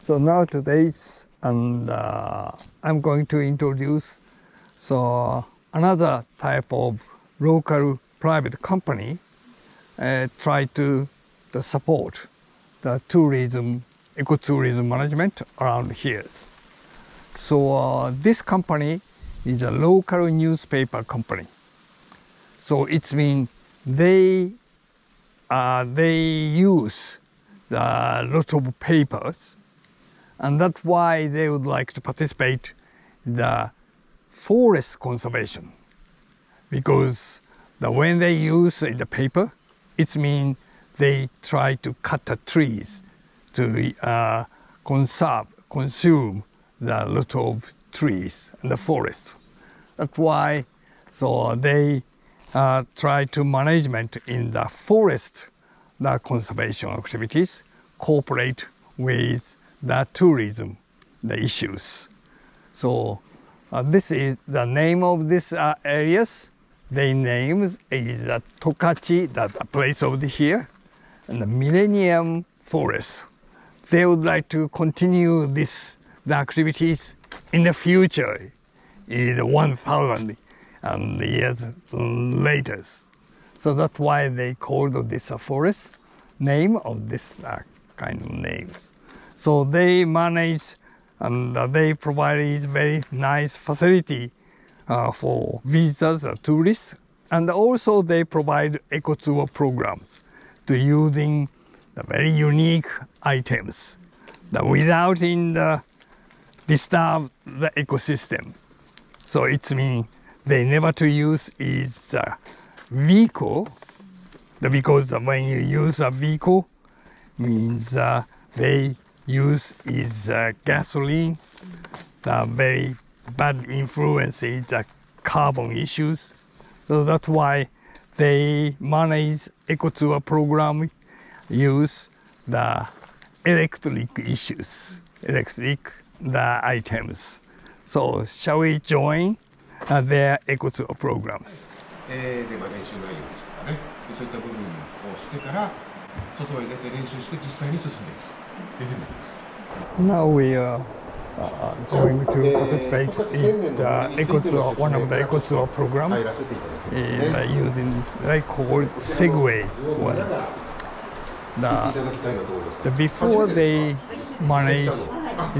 So now today's I'm going to introduce another type of local private company try to support the tourism, ecotourism management around here. So this company is a local newspaper company. So it means they use a lot of papers, and that's why they would like to participate in the forest conservation. Because when they use the paper, it means they try to cut the trees to consume the lot of trees in the forest. That's why they try to management in the forest, the conservation activities, cooperate with the tourism, the issues. So this is the name of this areas. Their names is Tokachi, the place over here, and the Millennium Forest. They would like to continue the activities in the future, in 1,000 years later. So that's why they called this forest name of this kind of names. So they manage and they provide a very nice facility for visitors and tourists, and also they provide eco-tour programs to using the very unique items that without disturb the ecosystem. So it means they never to use is vehicle, because when you use a vehicle means they use is gasoline, the very bad influence is the carbon issues. So that's why they manage eco-tour program, use the electric the items. So shall we join their eco-tour programs? で練習内容ですとかね、そういった部分をしてから外へ出て練習して実際に進んでいくというふうになります。Now we are going to participate in the eco-tour, one of the eco-tour program using they called Segway one. Before they manage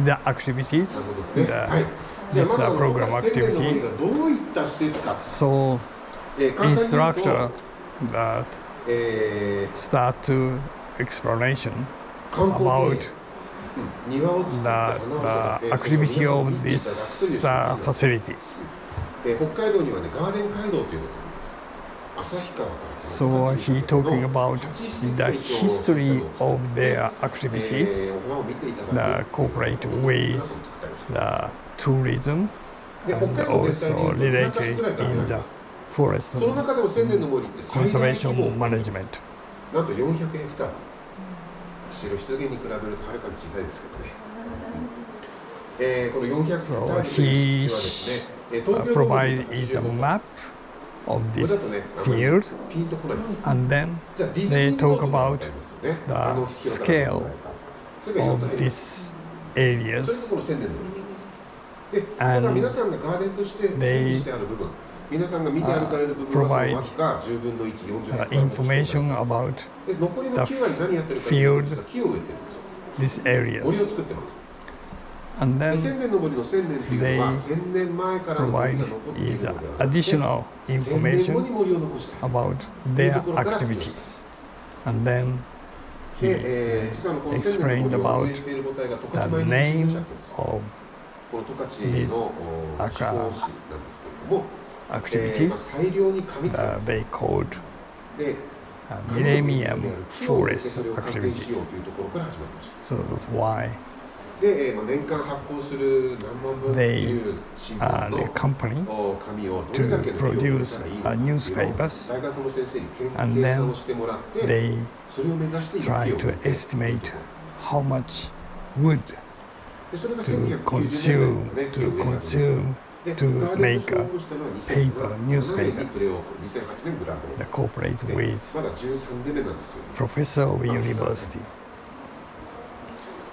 the activities, this program activity, so instructor that start to explanation about the activity of these facilities. So he talking about the history of their activities, the cooperate with the tourism, and also related in the forest conservation management. 白湿原に比べるとはるかに小さいですけどね。この400ヘクタールの敷地はですね、provide is a map of this field, and then they talk about the scale of these areas, and they provide information about the field, these areas. And then they provide is additional information about their activities. And then he explained about the name of these activities they called Millennium Forest activities. So that's why they are the company to produce newspapers, and then they try to estimate how much wood to consume to make a paper, newspaper. They cooperate with professor of university.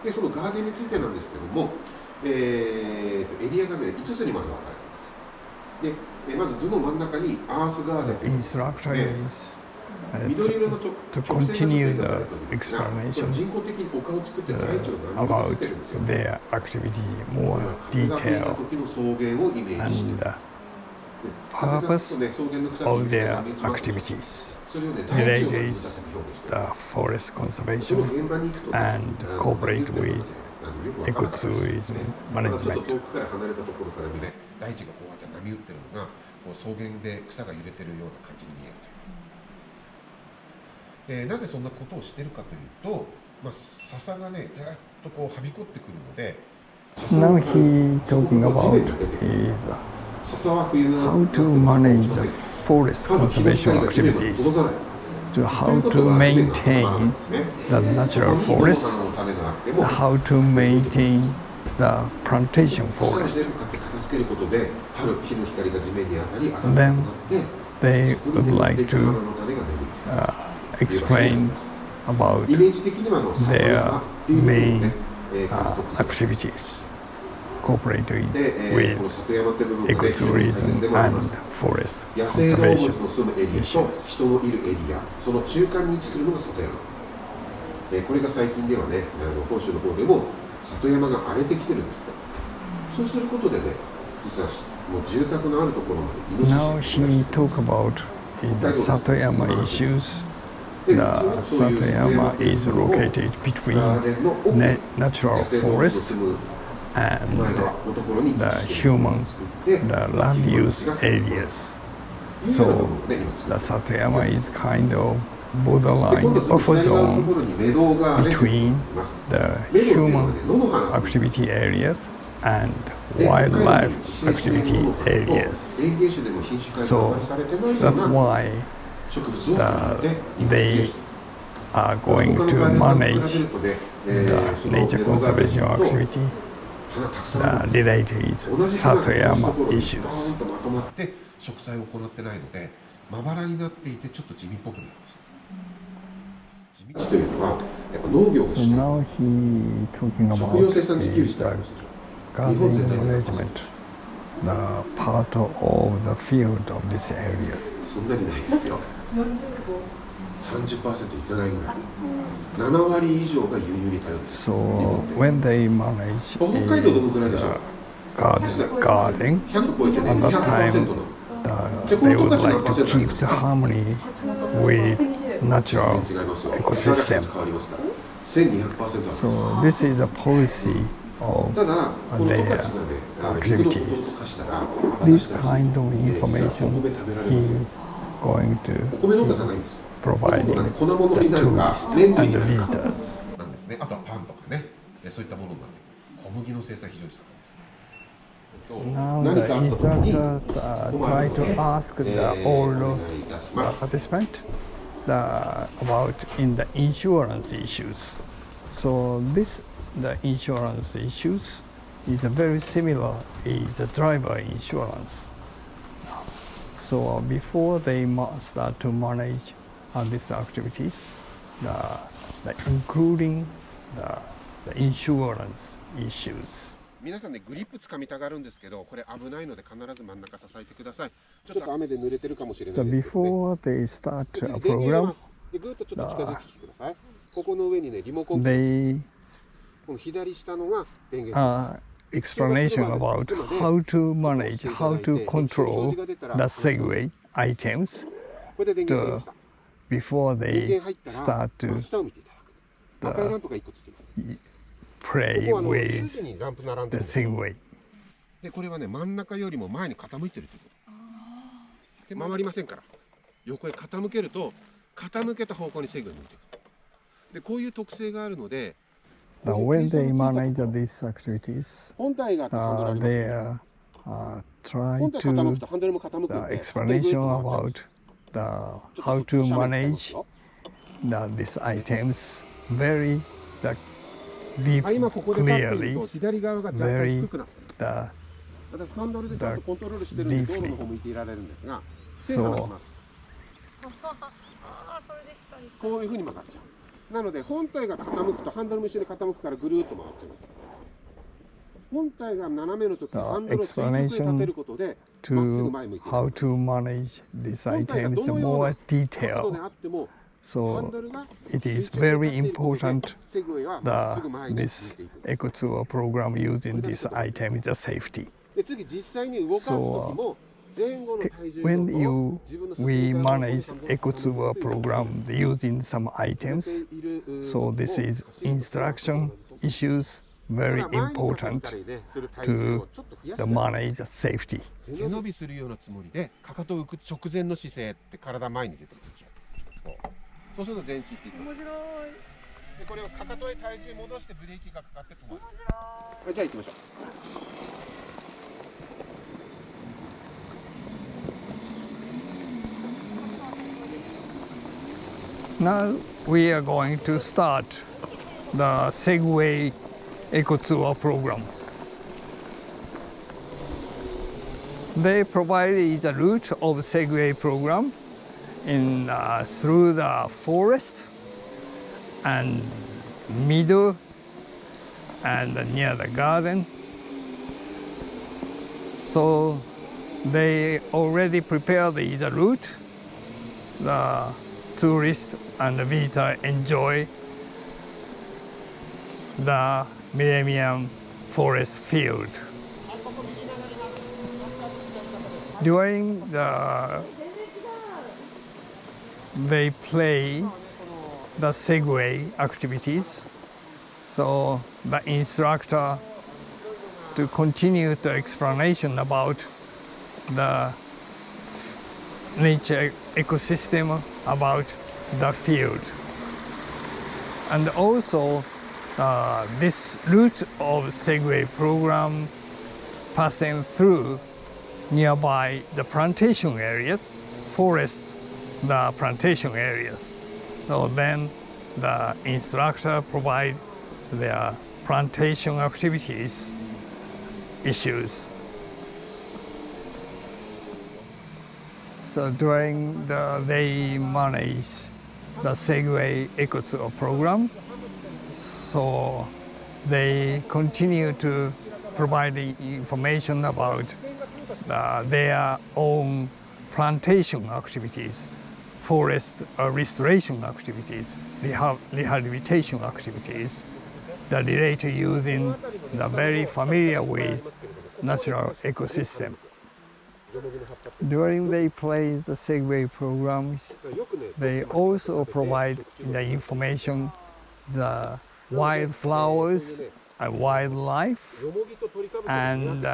でそのガーデンについてなんですけども、エリアがね5つにまず分かれています。でまず図の真ん中にアースガーデンという instructor is 緑色の to continue the explanation 人工的に丘を作って大地を波が about 立ててるんですよ。 their activity more 風が吹いた detail 時の草原をイメージしてるん and です。風が吹くとね、草原の草 of に their 波打ちます。 activities それをね、大地を related 表現 is してる。 the forest その conservation 現場に行くとね、 and cooperate with よくわからなかったですね。 ecotourism まだちょっと management. 遠くから離れたところから見ね、大地がこうやって波打ってるのが、こう草原で草が揺れてるような感じに見えるという。なぜそんなことをしているかというと、笹がね、ずっとこうはびこってくるので、 Now he talking about is 笹は冬の how to manage the forest conservation activities, to how to maintain the natural forest, how to maintain the plantation forest. Then they would like to explain about their main activities, cooperating with ecotourism and forest 野生動物 conservation の住むエリアと issues. 人のいるエリア、その中間に位置するのが里山。これが最近ではね、本州の方でも里山が荒れてきてるんですって。そうすることでね、実はもう住宅のあるところまでイノシシ Now he talk about in the Satoyama issues. The Satoyama is located between natural forest and the human, the land use areas. So the Satoyama is kind of borderline buffer zone between the human activity areas and wildlife activity areas. So that's why they are going to manage the nature conservation activity related Satoyama issues. 植栽を行ってないので、まばらになっていてちょっと地味っぽくなるんです。地道というのはやっぱ農業を So して now he talking 食 about 料生産自給率ってあり the ますでしょ。日本全 gardening 体で management, the part of the field of these areas. そんなにないですよ。30% いかないぐらい。7割以上が輸入に頼る。 So when they manage 北海道どのくらいで is しょう。 gardening, 100超えてね、 at that 100% time の。 they would like to keep the harmony with natural 違いますよ。 ecosystem. 変わりますから。1200% So this is the policy of ただ、この十勝がね、 activities. 化したら、 This kind of information he is going お米農家 to じゃないんですよ。 providing 粉物 the になるか、 tourists 麺類 and に the なるか visitors. なんですね。あとはパンとかね、そういったものになってくる。小麦の生産非常に盛んです。 Now 何 the かあった時に instructor try to ask the old participant about in the insurance issues. So this the insurance issues is very similar is the driver insurance. So before they start to manage these activities, including the insurance issues. 皆さんね、グリップつかみたがるんですけど、これ危ないので必ず真ん中支えてください。ちょっと雨で濡れてるかもしれない So ですけどね。 before they start 次 a 電源入れま program, す。で、ぐーっとちょっと近づいてきてください。ここの上にね、リモコン、 they この左下のが電源。 explanation about how to manage, how to control the Segway items これで電源入れま to, した。 before 電 they 源入った start ら、 to 下を見ていただく。赤いランプが1個つきます。 play ここは十 with 字にランプ並んで the るんですよ。 Segway. で、これはね、真ん中よりも前に傾いてるということ。で、回りませんから。横へ傾けると、傾けた方向にセグが向いていく。で、こういう特性があるので、 Now when they manage these activities, 本体がハンドルあります they ね。 try 本体傾 to くとハンドルも傾く the んで、 explanation about the how to manage these items very deep, 今ここで立ってい clearly, ると左側が若干 very 低くなってる。 the 私ハンドルでちゃんとコントロールしてるんで、道路の方向いていられるんですが、手を離します。こういうふうに曲がっちゃう。なので本体が傾くとハンドルも一緒に傾くからぐるーっと回っちゃいます。本体が斜めの時ハンドルを垂直に立てることでまっすぐ前向いている。 how to manage this item is more detail. So it is very important that this eco-tour program using this item is a safety. で次実際に動かす時も前後の体重 When を we manage eco-tour program using some items, so this is instruction issues very important to the manage safety. 背伸びするようなつもりでかかとを浮く直前の姿勢って体前に出てくるでしょ。そうすると前進していきます。面白い。でこれをかかとへ体重戻してブレーキがかかって止まる。はい、じゃあ行きましょう。Now we are going to start the Segway eco-tour programs. They provide the route of Segway program in through the forest and middle and near the garden. So they already prepared the route. The tourists and the visitors enjoy the Millennium forest field. During they play the Segway activities, so the instructor to continue the explanation about the nature ecosystem about the field. And also this route of Segway program passing through nearby the plantation areas, forest, the plantation areas. So then the instructor provide their plantation activities issues. So during they manage the Segway eco-tour program, so they continue to provide the information about their own plantation activities, forest restoration activities, rehabilitation activities that relate to using the very familiar with natural ecosystem. During they play the Segway programs, they also provide the information, the wildflowers and wildlife and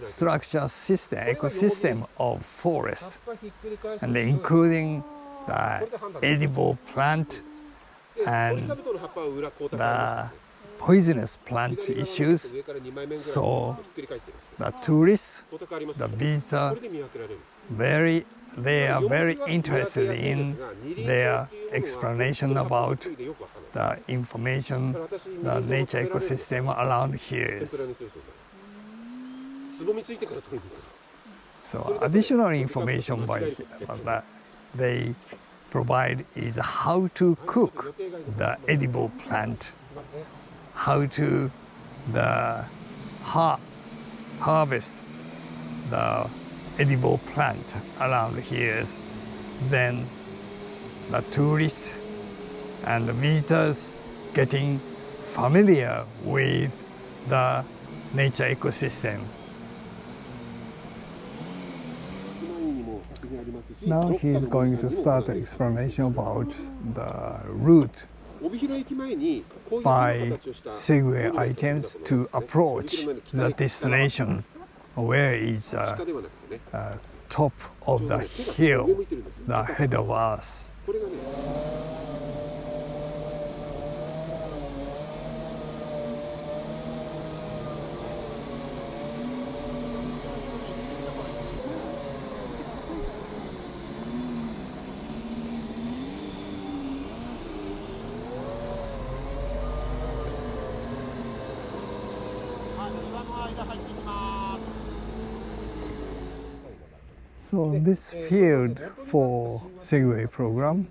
structure system, ecosystem of forest, and including the edible plant and the poisonous plant issues. So the tourists, the visitors, they are very interested in their explanation about the information, the nature ecosystem around here. So additional information that they provide is how to cook the edible plant, how to harvest the edible plant around here. Then the tourists and the visitors getting familiar with the nature ecosystem. Now he's going to start the explanation about the route by Segway items to approach the destination where is top of the hill, the head of us. So this field for Segway program,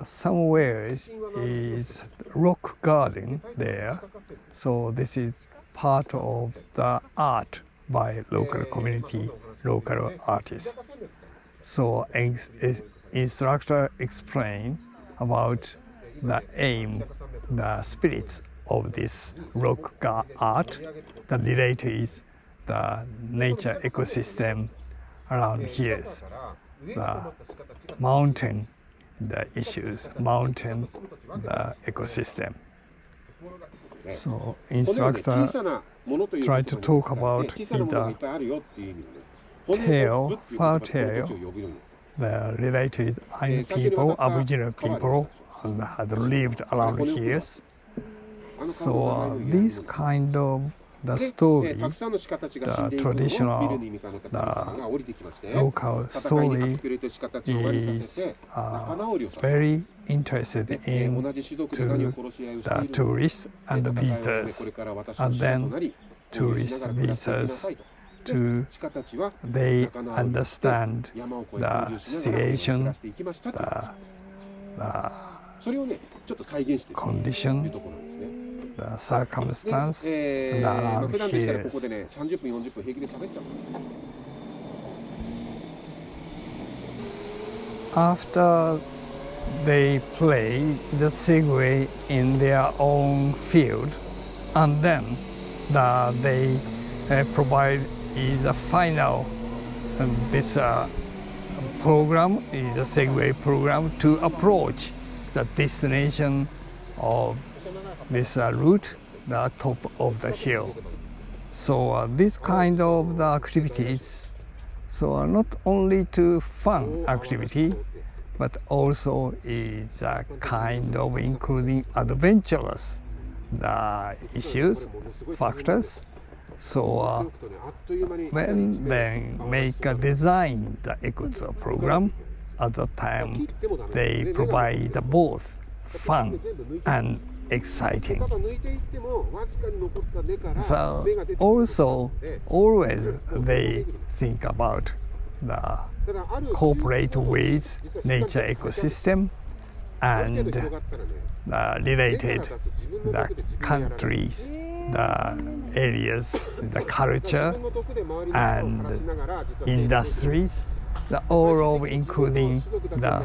somewhere is rock garden there. So this is part of the art by local community, local artists. So instructor explain about the aim, the spirits of this rock art. The related is the nature ecosystem around here, the mountain, the issues, mountain, the ecosystem. So instructor try to talk about either tail, far tail, the related Ainu people, Aboriginal people, and had lived around here. So this kind of the story, the traditional, the local story is very interested in to the tourists and the visitors, and then tourists, visitors, they understand the situation, the condition, the circumstance around here. After they play the Segway in their own field, and then they provide is a final this program is a Segway program to approach the destination of this route, the top of the hill. So this kind of the activities, so not only to fun activity, but also is a kind of including adventurous issues, factors. So when they make a design the Ekutsu program, at the time they provide both fun and exciting. So also always they think about the cooperate with nature ecosystem and related the countries, the areas, the culture and industries, all of including the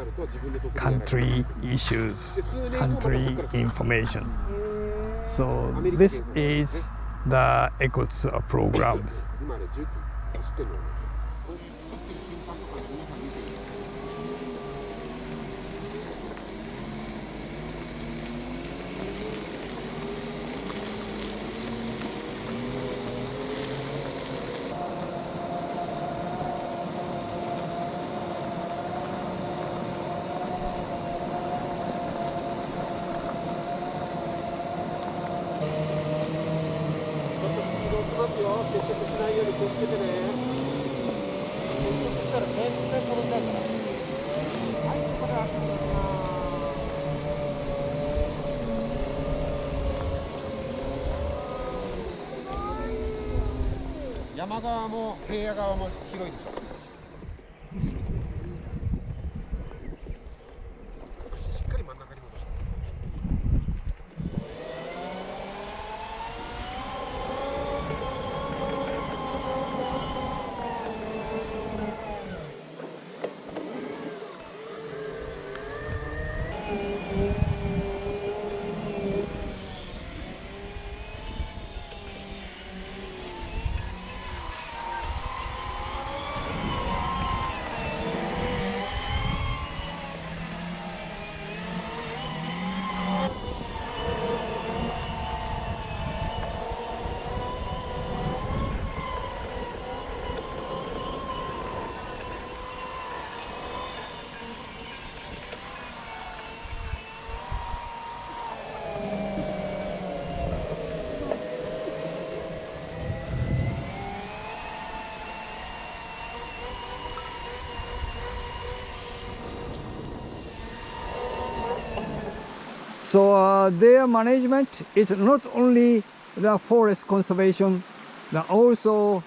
country issues, country information. So this is the Ekutsu programs.山側も平野側も広いでしょ。しっかり真ん中に戻します。So their management is not only the forest conservation, but also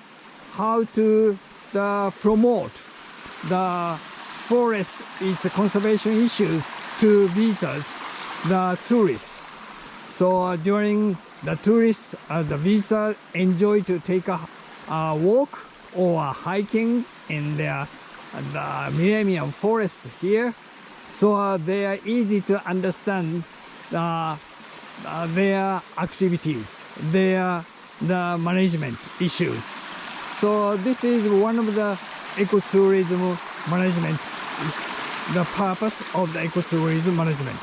how to promote the forest its conservation issues to visitors, the tourists. So during the tourists, the visitors enjoy to take a walk or hiking in the Millennium Forest here. So they are easy to understand their activities, the management issues. So this is one of the ecotourism management, the purpose of the ecotourism management.